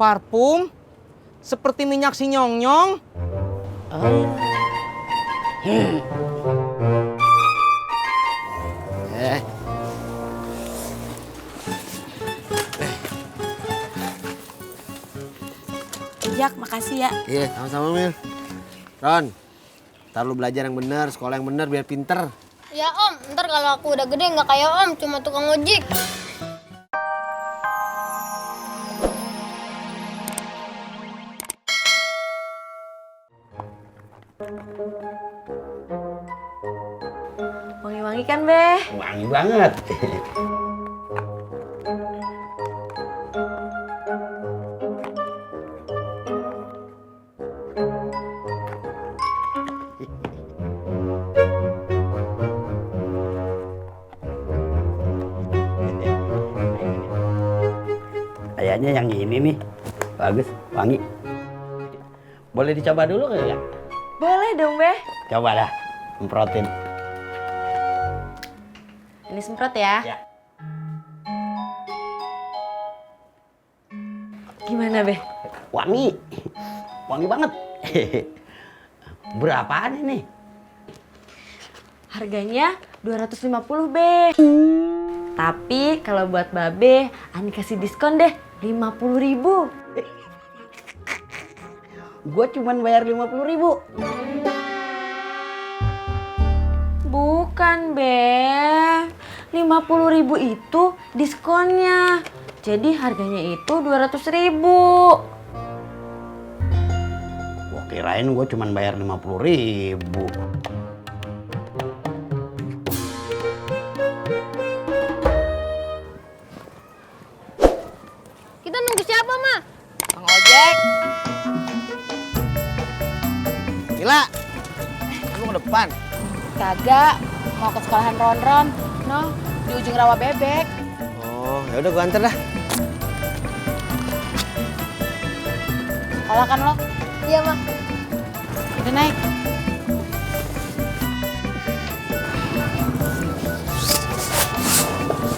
Parfum seperti minyak si nyong-nyong. Jak, makasih ya. Iya, sama-sama Mil. Ron, ntar lu belajar yang bener, sekolah yang bener biar pinter. Ya om, ntar kalau aku udah gede nggak kayak om, cuma tukang ojek. Wangi-wangi kan, Be? Wangi banget. Kayaknya yang ini nih bagus, wangi. Boleh dicoba dulu nggak? Boleh dong, Be. Coba dah, semprotin. Ini semprot ya. Ya. Gimana, Be? Wangi, wangi banget. Berapaan ini? Harganya 250, Be. Tapi kalau buat Babe, Ani kasih diskon deh 50.000. Gue cuman bayar 50.000. Bukan, Be. 50.000 itu diskonnya. Jadi harganya itu 200.000. Gue kirain gue cuman bayar 50.000. Kita nunggu siapa, Ma? Bang ojek. Gila, lu ke depan. Kagak, mau ke sekolahan Ron-Ron. No, di ujung rawa bebek. Oh, ya udah gua anter dah. Sekolah kan lo? Iya, Ma. Udah naik.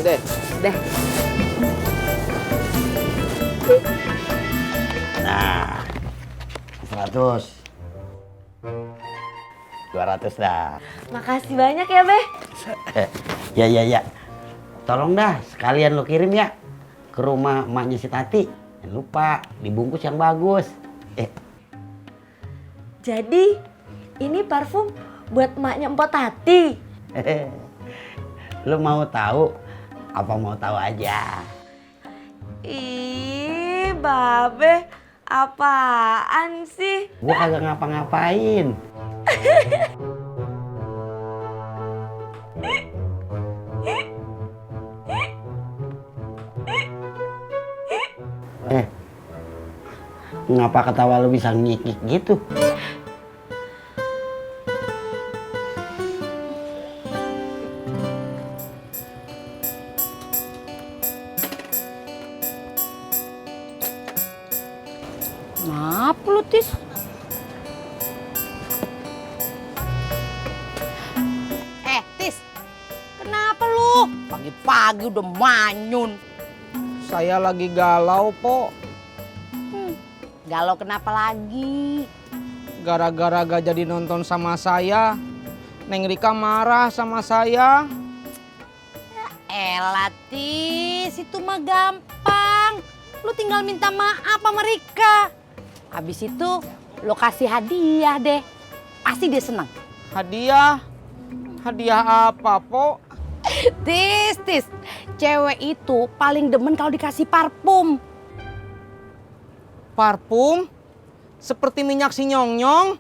Udah. Udah. Nah, 100. 200 dah. Makasih banyak ya, Be. Ya. Tolong dah, sekalian lo kirim ya ke rumah emaknya si Tati. Jangan lupa dibungkus yang bagus. Jadi, ini parfum buat emaknya Empok Tati. Lo mau tahu? Apa mau tahu aja? Ih, Babe, apaan sih? Gua kagak ngapa-ngapain. Ngapa ketawa lu bisa ngikik gitu? Maaf lu, Tis. Tis, kenapa lu? Pagi-pagi udah manyun. Saya lagi galau, Po. Galau kenapa lagi? Gara-gara gak jadi nonton sama saya. Neng Rika marah sama saya. Elah, Tis, itu mah gampang. Lu tinggal minta maaf sama Rika. Habis itu lu kasih hadiah deh. Pasti dia senang. Hadiah? Hadiah apa, Po? Tis, cewek itu paling demen kalau dikasih parfum. Parfum seperti minyak si nyong-nyong.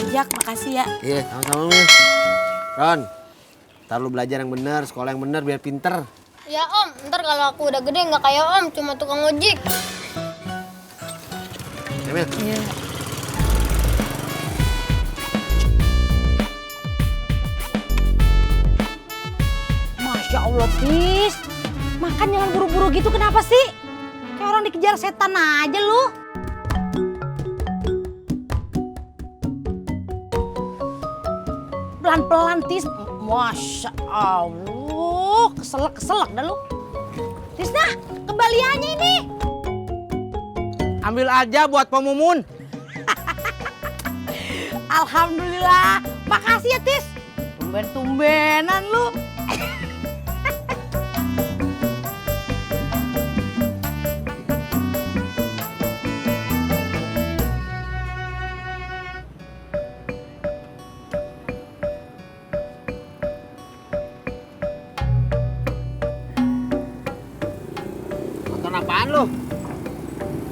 Jak, makasih ya. Iya, sama-sama Mil. Ron, ntar lu belajar yang bener, sekolah yang bener biar pinter. Ya om, ntar kalau aku udah gede nggak kayak om, cuma tukang ojek. Ya Mil. Iya. Masya Allah, Tis. Makan jangan buru-buru gitu, kenapa sih? Kayak orang dikejar setan aja lu. pelan-pelan, Tis. Masya Allah, keselak dah lu. Tisna, kembaliannya ini. Ambil aja buat pemumun. Alhamdulillah, makasih ya, Tis. Tumben-tumbenan lu. Nonton apaan lu?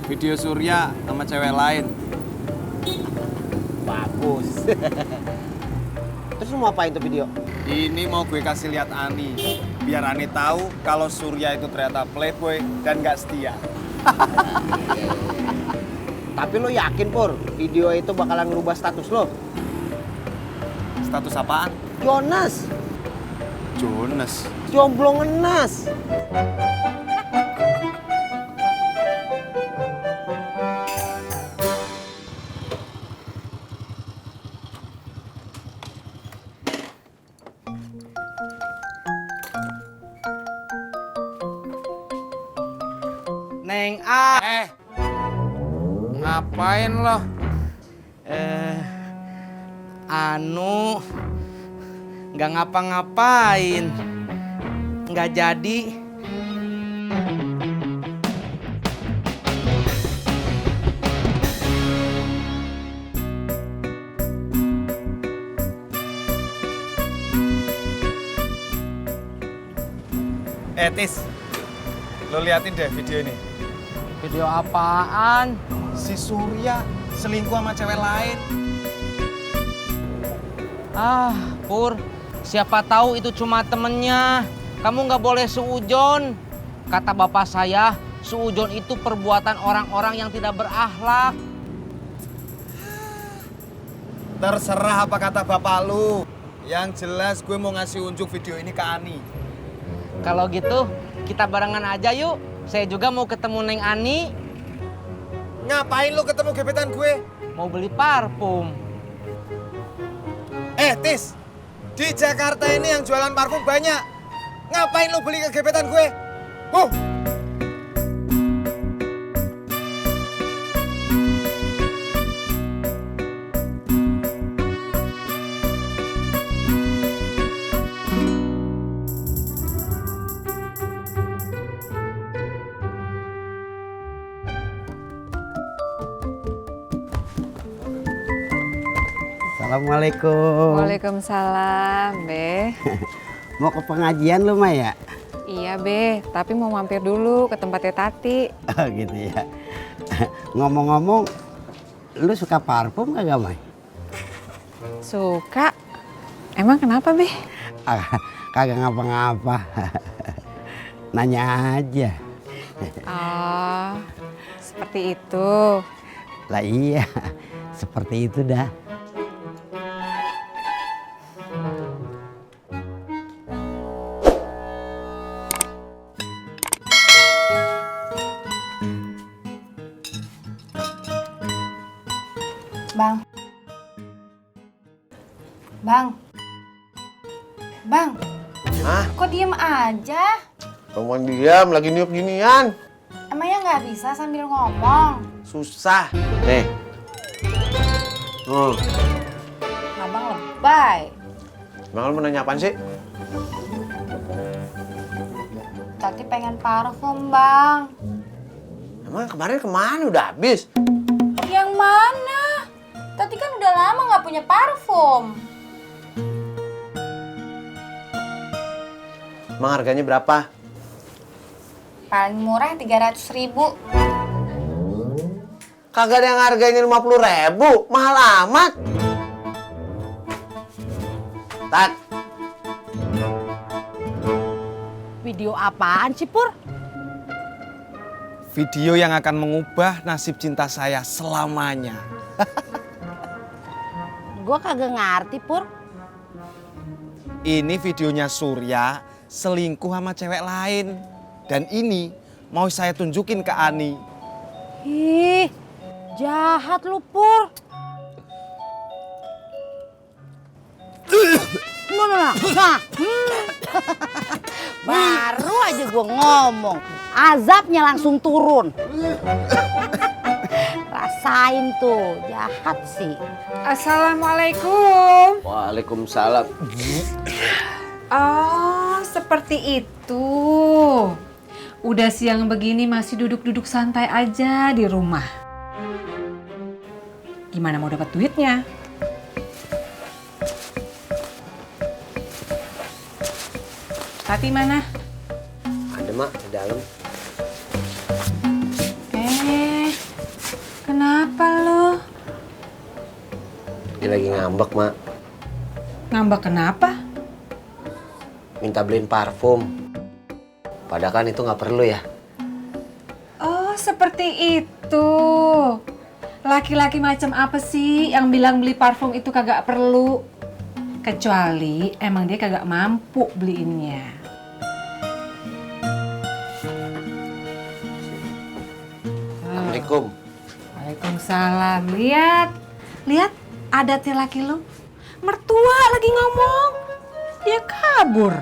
Video Surya sama cewek lain. Bagus. Terus lu mau apain tuh video? Ini mau gue kasih lihat Ani, biar Ani tahu kalau Surya itu ternyata playboy dan gak setia. Tapi lu yakin Pur, video itu bakalan ngerubah status lo? Status apaan? Jonas, Jonas. jomblo ngenas. Neng A. Ngapain lo? Anu, nggak ngapa-ngapain, nggak jadi. Tis, lo liatin deh video ini. Video apaan? Si Surya selingkuh sama cewek lain. Ah, Pur, siapa tahu itu cuma temennya. Kamu nggak boleh suujon. Kata bapak saya, suujon itu perbuatan orang-orang yang tidak berakhlak. Terserah apa kata bapak lu. Yang jelas gue mau ngasih unjuk video ini ke Ani. Kalau gitu, kita barengan aja yuk. Saya juga mau ketemu Neng Ani. Ngapain lu ketemu gebetan gue? Mau beli parfum. Tis, di Jakarta ini yang jualan parfum banyak. Ngapain lu beli ke gebetan gue? Assalamualaikum. Waalaikumsalam, Be. Mau ke pengajian lu, Maya? Iya, Be, tapi mau mampir dulu ke tempatnya Tati. Oh gitu ya. Ngomong-ngomong, lu suka parfum kagak, May? Suka. Emang kenapa, Be? Kagak ngapa-ngapa. Nanya aja. Oh, seperti itu. Lah iya, seperti itu dah. Bang. Bang. Hah? Kok diem aja? Ngomong diam, lagi niup ginian. Emangnya nggak bisa sambil ngomong? Susah. Nih. Abang lebay. Bang, lu mau nanya apaan sih? Tati pengen parfum, Bang. Emang kemarin kemana? Udah habis? Yang mana? Tati kan udah lama nggak punya parfum. Emang harganya berapa? Paling murah 300.000. Kagak ada yang harganya 50.000. Mahal amat. Tat. Video apaan sih, Pur? Video yang akan mengubah nasib cinta saya selamanya. Gua kagak ngerti, Pur. Ini videonya Surya selingkuh sama cewek lain. Dan ini mau saya tunjukin ke Ani. Ih, jahat lu, Pur. Nah. Baru aja gue ngomong, azabnya langsung turun. Rasain tuh, jahat sih. Assalamualaikum. Waalaikumsalam. Oh, seperti itu. Udah siang begini masih duduk-duduk santai aja di rumah. Gimana mau dapat duitnya? Tati mana? Ada mak di dalam. Kenapa lo? Dia lagi ngambek mak. Ngambek kenapa? Minta beliin parfum. Padahal kan itu nggak perlu ya. Oh, seperti itu. Laki-laki macam apa sih yang bilang beli parfum itu kagak perlu? Kecuali emang dia kagak mampu beliinnya. Assalamualaikum. Waalaikumsalam. Lihat adatnya laki lu. Mertua lagi ngomong, dia kabur.